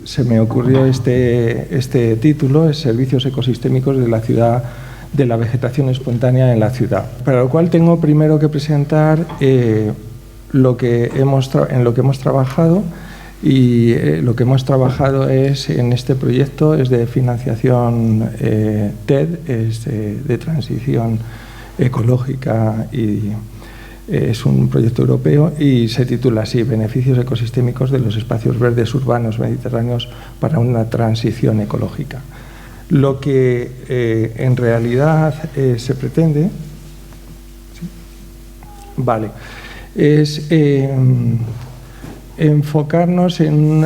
se me ocurrió este título, es Servicios ecosistémicos de la ciudad, de la vegetación espontánea en la ciudad. Para lo cual tengo primero que presentar en lo que hemos trabajado, y lo que hemos trabajado es en este proyecto es de financiación TED, es de transición ecológica, y es un proyecto europeo y se titula así: Beneficios ecosistémicos de los espacios verdes urbanos mediterráneos para una transición ecológica. Lo que en realidad se pretende, ¿sí? Vale, es enfocarnos en,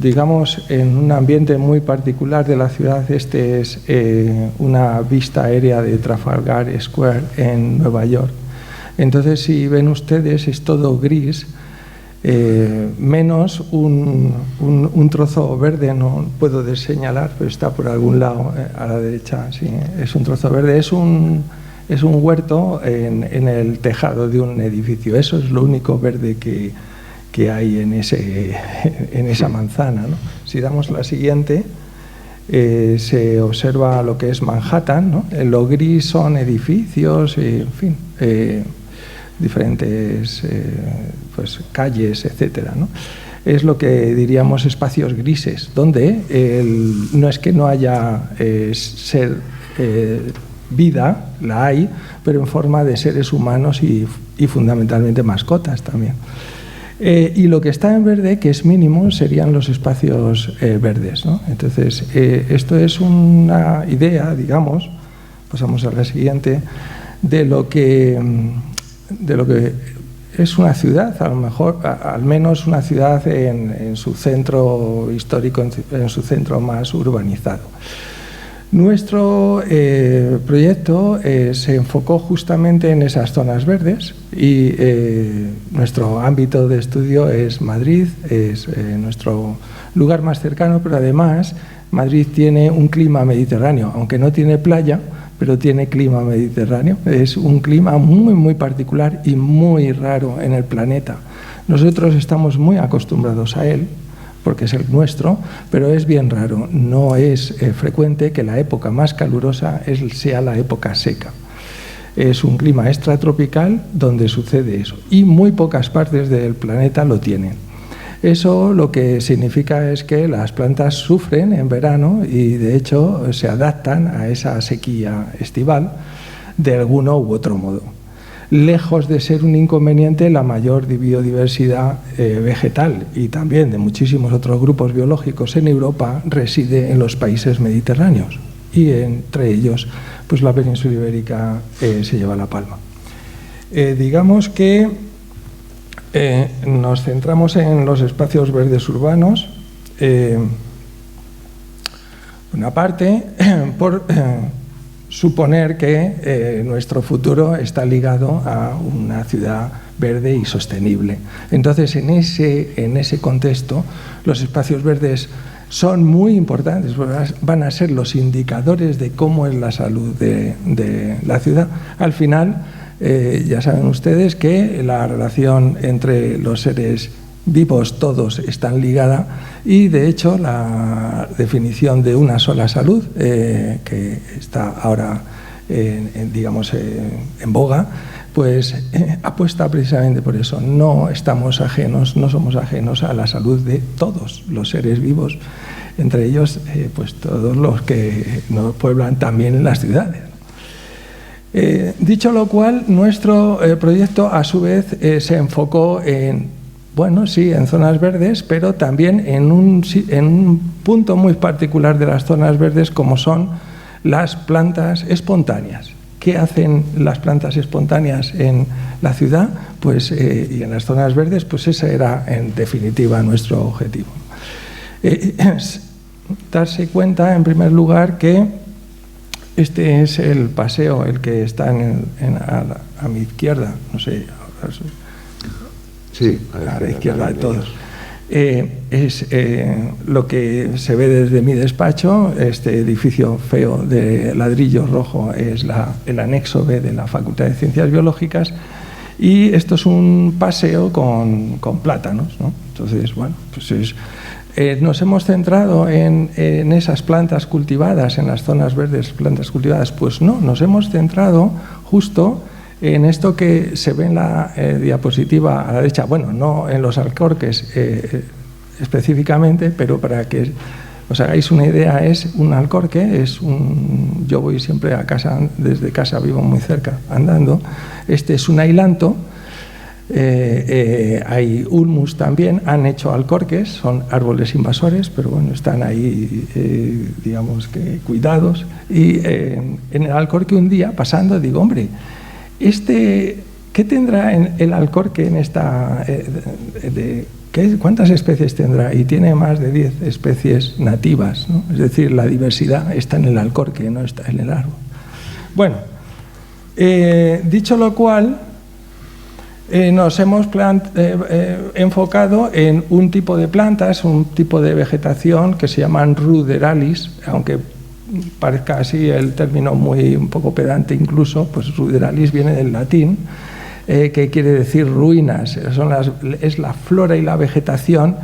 digamos, en un ambiente muy particular de la ciudad. Este es una vista aérea de Trafalgar Square en Nueva York. Entonces, si ven ustedes, es todo gris, menos un trozo verde, no puedo señalar, pero está por algún lado a la derecha, sí, es un trozo verde, es un huerto en el tejado de un edificio. Eso es lo único verde que hay en esa manzana, ¿no? Si damos la siguiente, se observa lo que es Manhattan, ¿no? Lo gris son edificios, en fin, diferentes pues, calles, etcétera, ¿no? Es lo que diríamos espacios grises, donde no es que no haya vida, la hay, pero en forma de seres humanos y fundamentalmente mascotas también. Y lo que está en verde, que es mínimo, serían los espacios verdes, ¿no? Entonces, esto es una idea, digamos, pasamos a la siguiente, de lo que es una ciudad, a lo mejor, al menos una ciudad en su centro histórico, en su centro más urbanizado. Nuestro proyecto se enfocó justamente en esas zonas verdes y nuestro ámbito de estudio es Madrid, es nuestro lugar más cercano, pero además Madrid tiene un clima mediterráneo, aunque no tiene playa, pero tiene clima mediterráneo. Es un clima muy, muy particular y muy raro en el planeta. Nosotros estamos muy acostumbrados a él, porque es el nuestro, pero es bien raro. No es frecuente que la época más calurosa sea la época seca. Es un clima extratropical donde sucede eso, y muy pocas partes del planeta lo tienen. Eso lo que significa es que las plantas sufren en verano y de hecho se adaptan a esa sequía estival de alguno u otro modo. Lejos de ser un inconveniente, la mayor biodiversidad vegetal y también de muchísimos otros grupos biológicos en Europa reside en los países mediterráneos, y entre ellos pues la península ibérica se lleva la palma. Digamos que nos centramos en los espacios verdes urbanos, una parte por suponer que nuestro futuro está ligado a una ciudad verde y sostenible. Entonces, en ese contexto, los espacios verdes son muy importantes, van a ser los indicadores de cómo es la salud de la ciudad. Al final, ya saben ustedes que la relación entre los seres vivos todos están ligada, y de hecho la definición de una sola salud que está ahora digamos en boga, pues apuesta precisamente por eso. No somos ajenos a la salud de todos los seres vivos, entre ellos pues todos los que nos pueblan también en las ciudades. Dicho lo cual, nuestro proyecto a su vez se enfocó bueno, sí, en zonas verdes, pero también en un punto muy particular de las zonas verdes, como son las plantas espontáneas. ¿Qué hacen las plantas espontáneas en la ciudad? Pues, y en las zonas verdes, pues ese era en definitiva nuestro objetivo. Darse cuenta, en primer lugar, que este es el paseo, el que está a mi izquierda, no sé, sí, a la izquierda de todos. Es lo que se ve desde mi despacho. Este edificio feo de ladrillo rojo es el anexo B de la Facultad de Ciencias Biológicas, y esto es un paseo con plátanos, ¿no? Entonces, bueno, pues es ¿Nos hemos centrado en esas plantas cultivadas, en las zonas verdes, plantas cultivadas? Pues no, nos hemos centrado justo en esto que se ve en la diapositiva a la derecha. Bueno, no en los alcorques específicamente, pero para que os hagáis una idea, es un alcorque, yo voy siempre a casa, desde casa vivo muy cerca, andando. Este es un ailanto. Hay ulmus también, han hecho alcorques, son árboles invasores, pero bueno, están ahí, digamos que cuidados. Y en el alcorque un día, pasando, digo, hombre, ¿qué tendrá el alcorque en esta... ¿Cuántas especies tendrá? Y tiene más de 10 especies nativas, ¿no? Es decir, la diversidad está en el alcorque, no está en el árbol. Bueno, dicho lo cual, nos hemos enfocado en un tipo de plantas, un tipo de vegetación que se llaman ruderalis, aunque parezca así el término un poco pedante incluso, pues ruderalis viene del latín, que quiere decir ruinas. Es la flora y la vegetación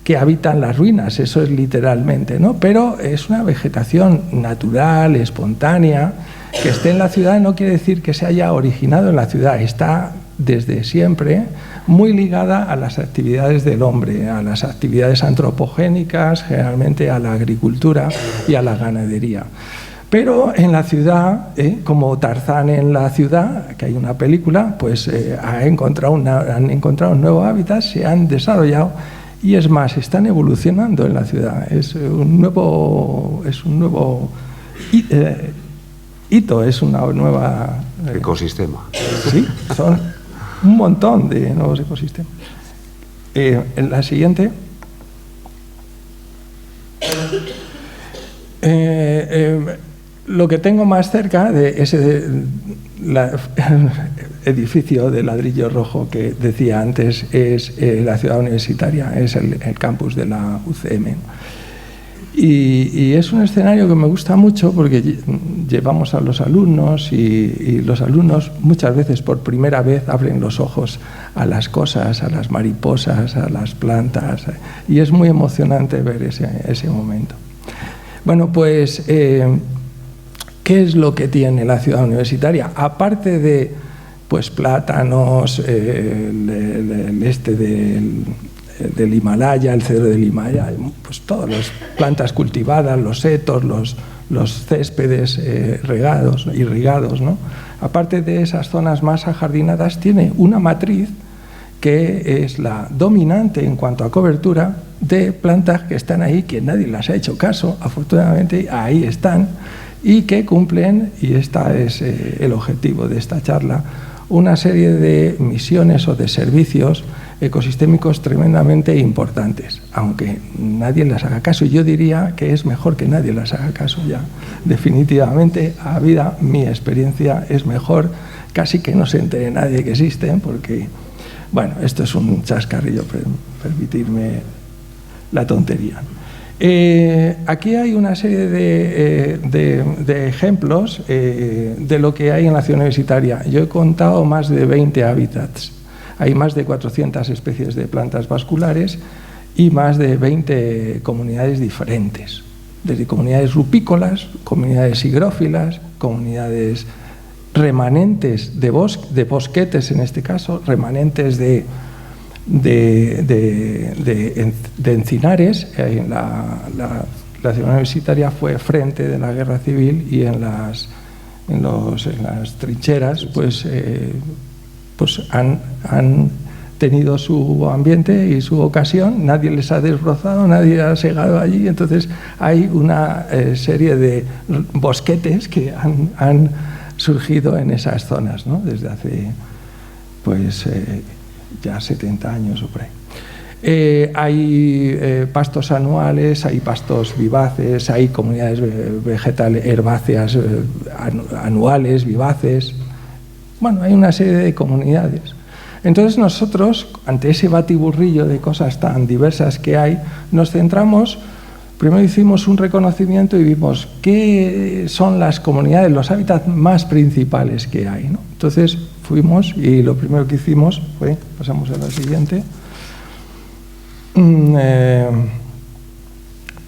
que habitan las ruinas, eso es literalmente, ¿no? Pero es una vegetación natural, espontánea, que esté en la ciudad no quiere decir que se haya originado en la ciudad, está desde siempre muy ligada a las actividades del hombre, a las actividades antropogénicas, generalmente a la agricultura y a la ganadería. Pero en la ciudad, como Tarzán en la ciudad, que hay una película, pues han encontrado un nuevo hábitat, se han desarrollado y es más, están evolucionando en la ciudad. Es un nuevo hito, es una nueva... ecosistema. Sí, son un montón de nuevos ecosistemas. En la siguiente... lo que tengo más cerca de ese edificio de ladrillo rojo que decía antes es la ciudad universitaria, es el campus de la UCM. Y es un escenario que me gusta mucho porque llevamos a los alumnos y los alumnos muchas veces por primera vez abren los ojos a las cosas, a las mariposas, a las plantas, y es muy emocionante ver ese momento. Bueno, pues, ¿qué es lo que tiene la ciudad universitaria? Aparte de pues, plátanos, del Himalaya, el cedro del Himalaya, pues todas las plantas cultivadas, los setos, los céspedes irrigados, ¿no? Aparte de esas zonas más ajardinadas, tiene una matriz que es la dominante en cuanto a cobertura de plantas que están ahí, que nadie las ha hecho caso, afortunadamente ahí están, y que cumplen, y este es el objetivo de esta charla, una serie de misiones o de servicios ecosistémicos tremendamente importantes, aunque nadie las haga caso. Y yo diría que es mejor que nadie las haga caso ya. Definitivamente, a vida, mi experiencia es mejor casi que no se entere nadie que existen, porque, bueno, esto es un chascarrillo, permitirme la tontería. Aquí hay una serie de ejemplos de lo que hay en la ciudad universitaria. Yo he contado más de 20 hábitats. Hay más de 400 especies de plantas vasculares y más de 20 comunidades diferentes, desde comunidades rupícolas, comunidades higrófilas, comunidades remanentes de bosquetes, en este caso, remanentes de encinares. La ciudad universitaria fue frente de la guerra civil y en las trincheras pues han tenido su ambiente y su ocasión, nadie les ha desbrozado, nadie ha segado allí, entonces hay una serie de bosquetes que han surgido en esas zonas, ¿no? Desde hace pues ya 70 años o por ahí. Hay pastos anuales, hay pastos vivaces, hay comunidades vegetales herbáceas anuales, vivaces. Bueno, hay una serie de comunidades. Entonces nosotros, ante ese batiburrillo de cosas tan diversas que hay, nos centramos, primero hicimos un reconocimiento y vimos qué son las comunidades, los hábitats más principales que hay, ¿no? Entonces fuimos y lo primero que hicimos fue, pasamos a la siguiente,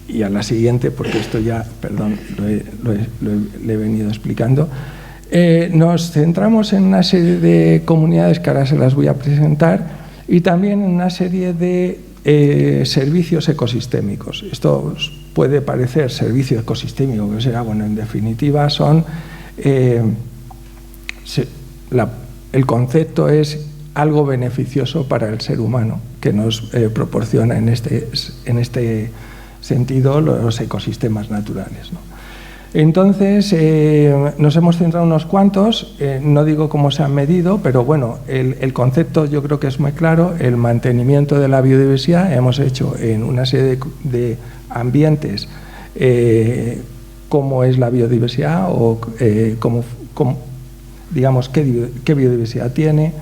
y a la siguiente, porque esto ya, perdón, le he venido explicando. Nos centramos en una serie de comunidades que ahora se las voy a presentar y también en una serie de servicios ecosistémicos. Esto puede parecer servicio ecosistémico, que será, bueno, en definitiva son, el concepto es algo beneficioso para el ser humano, que nos proporciona en este sentido los ecosistemas naturales, ¿no? Entonces, nos hemos centrado en unos cuantos, no digo cómo se han medido, pero bueno, el concepto yo creo que es muy claro, el mantenimiento de la biodiversidad. Hemos hecho en una serie de ambientes cómo es la biodiversidad o digamos qué biodiversidad tiene.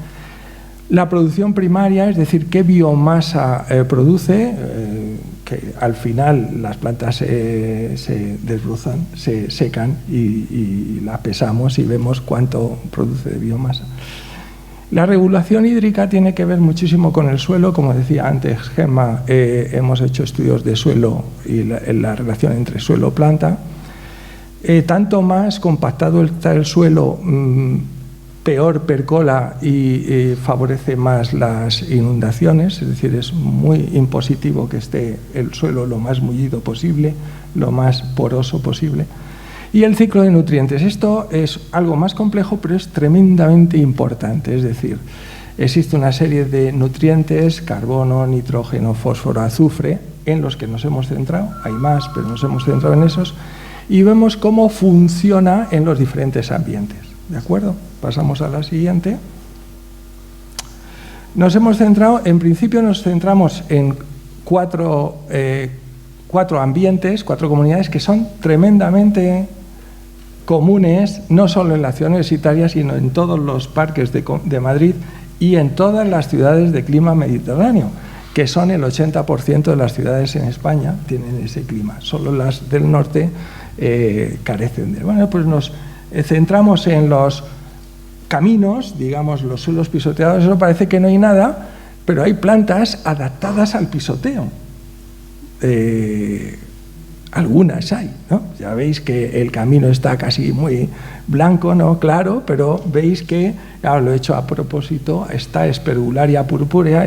La producción primaria, es decir, qué biomasa produce, que al final las plantas se desbrozan, se secan y la pesamos y vemos cuánto produce de biomasa. La regulación hídrica tiene que ver muchísimo con el suelo, como decía antes Gemma, hemos hecho estudios de suelo y la relación entre suelo-planta. Tanto más compactado está el suelo, peor percola y favorece más las inundaciones, es decir, es muy impositivo que esté el suelo lo más mullido posible, lo más poroso posible. Y el ciclo de nutrientes, esto es algo más complejo, pero es tremendamente importante, es decir, existe una serie de nutrientes, carbono, nitrógeno, fósforo, azufre, en los que nos hemos centrado, hay más, pero nos hemos centrado en esos, y vemos cómo funciona en los diferentes ambientes. ¿De acuerdo? Pasamos a la siguiente. Nos hemos centrado, en principio nos centramos en cuatro ambientes, 4 comunidades que son tremendamente comunes, no solo en la ciudad universitaria, sino en todos los parques de Madrid y en todas las ciudades de clima mediterráneo, que son el 80% de las ciudades en España, tienen ese clima. Solo las del norte carecen de él. Bueno, pues nos centramos en los caminos, digamos, los suelos pisoteados. Eso parece que no hay nada, pero hay plantas adaptadas al pisoteo. Algunas hay, ¿no? Ya veis que el camino está casi muy blanco, ¿no? Claro, pero veis que, claro, lo he hecho a propósito, esta Esperularia purpúrea,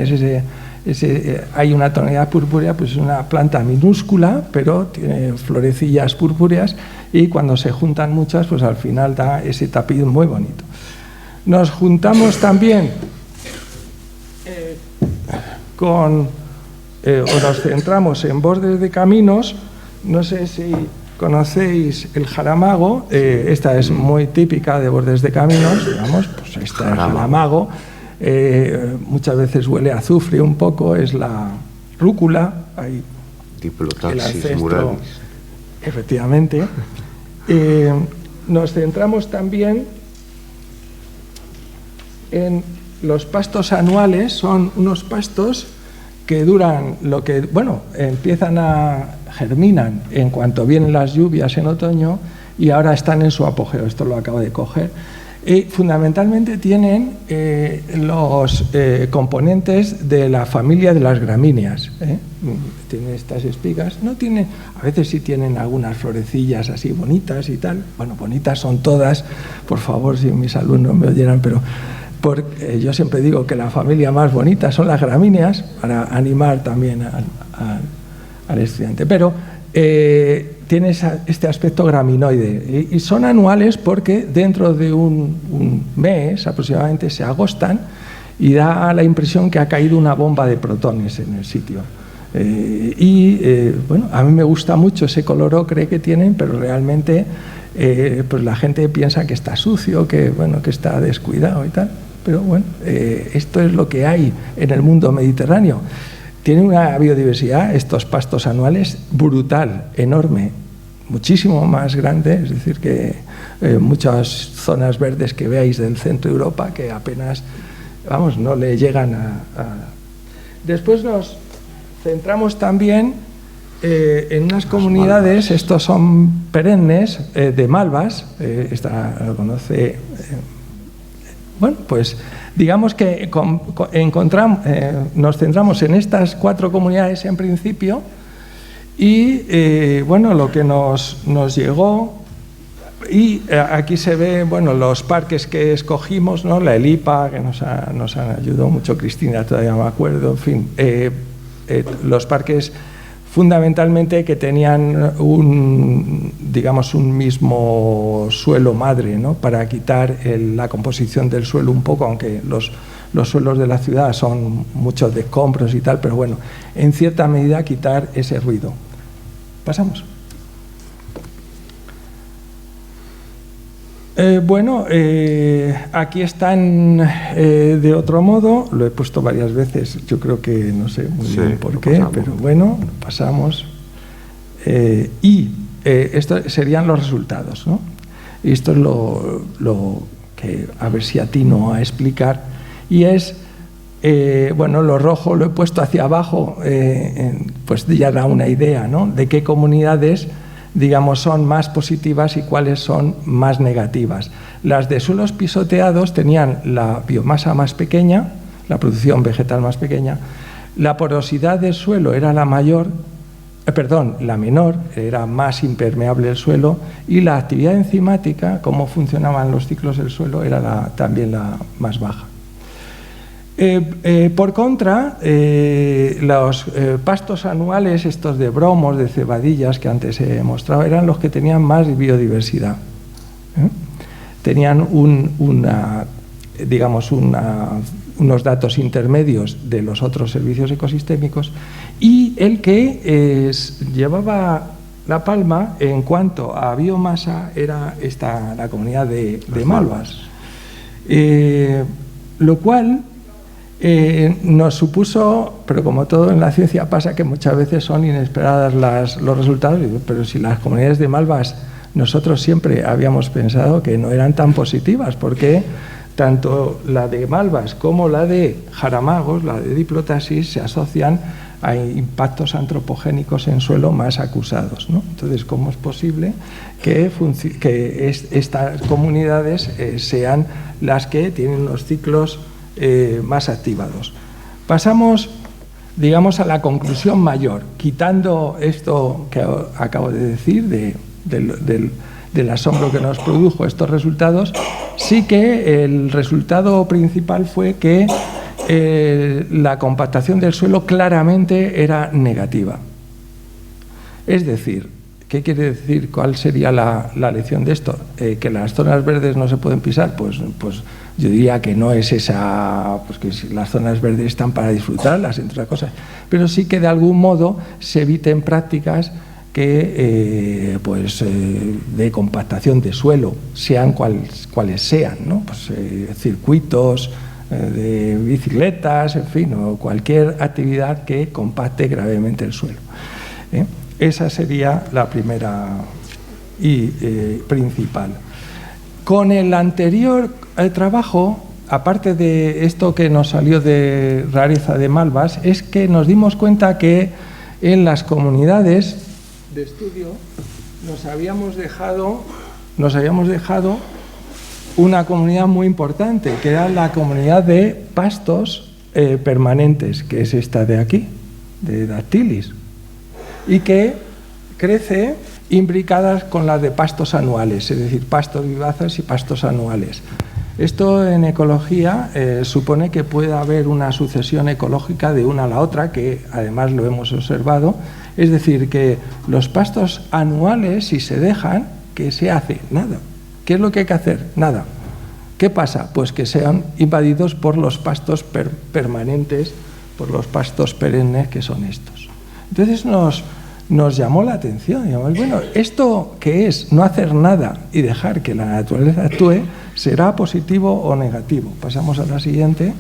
hay una tonalidad purpúrea, pues es una planta minúscula, pero tiene florecillas purpúreas y cuando se juntan muchas, pues al final da ese tapiz muy bonito. Nos juntamos también o nos centramos en bordes de caminos. No sé si conocéis el jaramago, esta es muy típica de bordes de caminos, digamos, pues esta es el jaramago. Muchas veces huele a azufre un poco, es la rúcula, hay Diplotaxis muralis. Efectivamente. Nos centramos también en los pastos anuales, son unos pastos que duran germinan en cuanto vienen las lluvias en otoño y ahora están en su apogeo, esto lo acabo de coger. Fundamentalmente tienen los componentes de la familia de las gramíneas. Tienen estas espigas, no tienen, a veces sí tienen algunas florecillas así bonitas y tal. Bueno, bonitas son todas, por favor, si mis alumnos me oyeran, pero yo siempre digo que la familia más bonita son las gramíneas, para animar también al estudiante. Pero tiene este aspecto graminoide y son anuales porque dentro de un mes aproximadamente se agostan y da la impresión que ha caído una bomba de protones en el sitio. Bueno, a mí me gusta mucho ese color ocre que tienen, pero realmente pues la gente piensa que está sucio, que está descuidado y tal. Pero bueno, esto es lo que hay en el mundo mediterráneo. Tiene una biodiversidad, estos pastos anuales, brutal, enorme, muchísimo más grande, es decir, que muchas zonas verdes que veáis del centro de Europa que apenas, no le llegan a... Después nos centramos también en unas comunidades, estos son perennes, de malvas, esta lo conoce... Bueno, pues digamos que nos centramos en estas 4 comunidades en principio Y bueno, lo que nos llegó, y aquí se ve, bueno, los parques que escogimos, ¿no? La ELIPA, que nos ayudó mucho, Cristina, todavía me acuerdo, en fin, los parques fundamentalmente que tenían digamos, un mismo suelo madre, ¿no? Para quitar la composición del suelo un poco, aunque los suelos de la ciudad son muchos de escombros y tal, pero bueno, en cierta medida quitar ese ruido. Pasamos. Bueno, aquí están de otro modo, lo he puesto varias veces, yo creo que no sé muy bien por qué, pero bueno, pasamos. Y estos serían los resultados, ¿no? Y esto es lo que a ver si atino a explicar, y es, bueno, lo rojo lo he puesto hacia abajo, pues ya da una idea, ¿no? De qué comunidades, digamos, son más positivas y cuáles son más negativas. Las de suelos pisoteados tenían la biomasa más pequeña, la producción vegetal más pequeña, la porosidad del suelo era la menor, era más impermeable el suelo, y la actividad enzimática, cómo funcionaban los ciclos del suelo, era también la más baja. Por contra, los pastos anuales, estos de bromos, de cebadillas que antes he mostrado, eran los que tenían más biodiversidad. Tenían unos datos intermedios de los otros servicios ecosistémicos, y el que llevaba la palma en cuanto a biomasa era la comunidad de Malvas. Lo cual nos supuso, pero como todo en la ciencia pasa que muchas veces son inesperadas los resultados, pero si las comunidades de Malvas nosotros siempre habíamos pensado que no eran tan positivas, porque tanto la de Malvas como la de Jaramagos, la de Diplotasis, se asocian a impactos antropogénicos en suelo más acusados, ¿no? Entonces, ¿cómo es posible que estas comunidades sean las que tienen los ciclos más activados? Pasamos, digamos, a la conclusión mayor, quitando esto que acabo de decir del asombro que nos produjo estos resultados. Sí que el resultado principal fue que la compactación del suelo claramente era negativa. Es decir, ¿qué quiere decir? ¿Cuál sería la lección de esto? ¿Que las zonas verdes no se pueden pisar? Pues yo diría que no es esa, pues que las zonas verdes están para disfrutarlas, entre otras cosas, pero sí que de algún modo se eviten prácticas que de compactación de suelo, sean cuales sean, ¿no? Pues circuitos de bicicletas, en fin, o cualquier actividad que compacte gravemente el suelo. Esa sería la primera y principal. Con el anterior trabajo, aparte de esto que nos salió de rareza de Malvas, es que nos dimos cuenta que en las comunidades de estudio nos habíamos dejado una comunidad muy importante, que era la comunidad de pastos permanentes, que es esta de aquí, de Dactylis, y que crece imbricadas con las de pastos anuales, es decir, pastos viváceos y pastos anuales. Esto en ecología supone que puede haber una sucesión ecológica de una a la otra, que además lo hemos observado. Es decir, que los pastos anuales, si se dejan, ¿qué se hace? Nada. ¿Qué es lo que hay que hacer? Nada. ¿Qué pasa? Pues que sean invadidos por los pastos permanentes, por los pastos perennes, que son estos. Entonces nos llamó la atención. Digamos, bueno, ¿esto qué es? No hacer nada y dejar que la naturaleza actúe, ¿será positivo o negativo? Pasamos a la siguiente.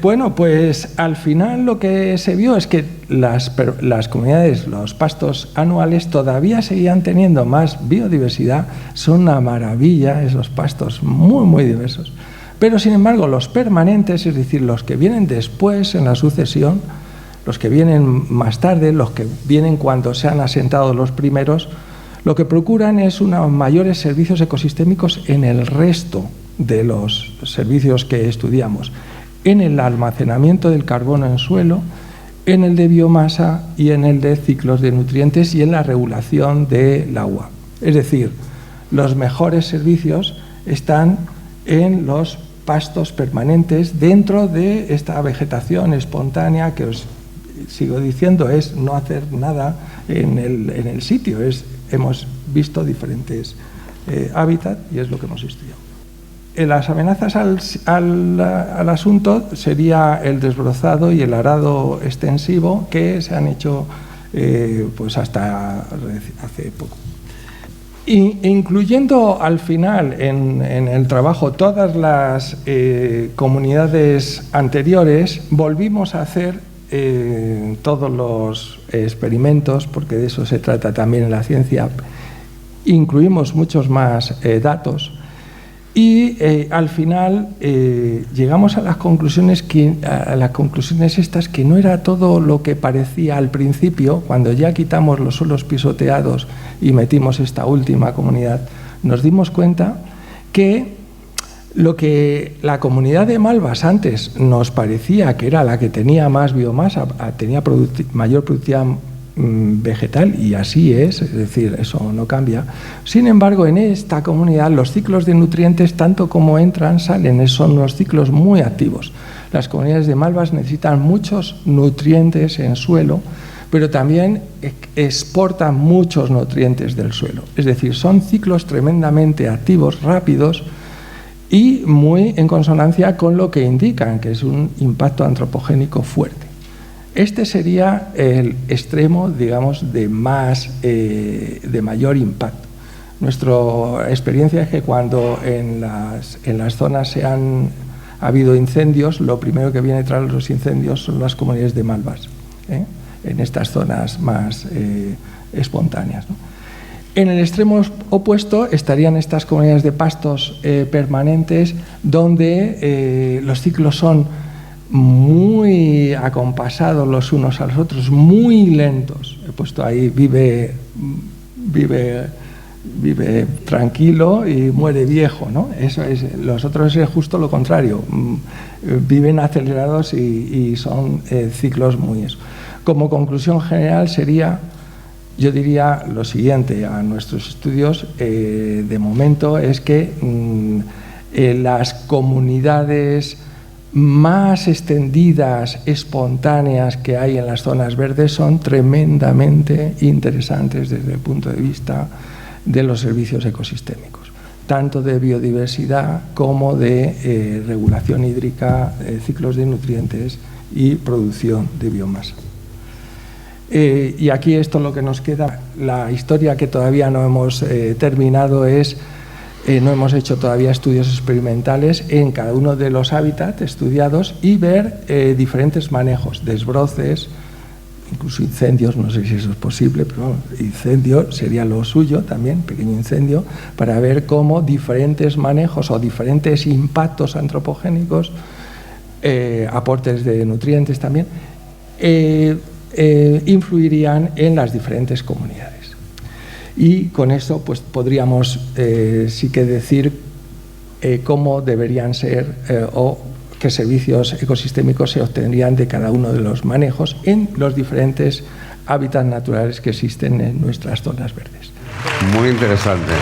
Bueno, pues al final lo que se vio es que las comunidades, los pastos anuales, todavía seguían teniendo más biodiversidad. Son una maravilla esos pastos, muy, muy diversos. Pero, sin embargo, los permanentes, es decir, los que vienen después en la sucesión, los que vienen más tarde, los que vienen cuando se han asentado los primeros, lo que procuran es unos mayores servicios ecosistémicos en el resto de los servicios que estudiamos, en el almacenamiento del carbono en suelo, en el de biomasa y en el de ciclos de nutrientes y en la regulación del agua. Es decir, los mejores servicios están en los pastos permanentes dentro de esta vegetación espontánea que os sigo diciendo es no hacer nada en el sitio. Hemos visto diferentes hábitats y es lo que hemos estudiado. Las amenazas al asunto sería el desbrozado y el arado extensivo que se han hecho pues hasta hace poco. Incluyendo al final en el trabajo todas las comunidades anteriores, volvimos a hacer todos los experimentos, porque de eso se trata también en la ciencia. Incluimos muchos más datos y al final llegamos a las conclusiones estas que no era todo lo que parecía al principio. Cuando ya quitamos los suelos pisoteados y metimos esta última comunidad, nos dimos cuenta que lo que la comunidad de Malvas antes nos parecía que era la que tenía más biomasa, tenía mayor productividad vegetal, y así es decir, eso no cambia. Sin embargo, en esta comunidad los ciclos de nutrientes, tanto como entran, salen, son unos ciclos muy activos. Las comunidades de Malvas necesitan muchos nutrientes en suelo, pero también exportan muchos nutrientes del suelo. Es decir, son ciclos tremendamente activos, rápidos y muy en consonancia con lo que indican, que es un impacto antropogénico fuerte. Este sería el extremo, digamos, de mayor impacto. Nuestra experiencia es que cuando en las zonas ha habido incendios, lo primero que viene tras los incendios son las comunidades de Malvas, en estas zonas más espontáneas, ¿no? En el extremo opuesto estarían estas comunidades de pastos permanentes, donde los ciclos son muy acompasados los unos a los otros, muy lentos. He puesto ahí vive tranquilo y muere viejo, ¿no? Los otros es justo lo contrario, viven acelerados y son ciclos muy eso. Como conclusión general sería, yo diría lo siguiente a nuestros estudios de momento, es que las comunidades más extendidas, espontáneas que hay en las zonas verdes son tremendamente interesantes desde el punto de vista de los servicios ecosistémicos, tanto de biodiversidad como de regulación hídrica, ciclos de nutrientes y producción de biomasa. Y aquí esto es lo que nos queda. La historia que todavía no hemos terminado es, no hemos hecho todavía estudios experimentales en cada uno de los hábitats estudiados y ver diferentes manejos, desbroces, incluso incendios, no sé si eso es posible, pero bueno, incendio sería lo suyo también, pequeño incendio, para ver cómo diferentes manejos o diferentes impactos antropogénicos, aportes de nutrientes también, influirían en las diferentes comunidades. Y con eso pues podríamos sí que decir cómo deberían ser o qué servicios ecosistémicos se obtendrían de cada uno de los manejos en los diferentes hábitats naturales que existen en nuestras zonas verdes. Muy interesante.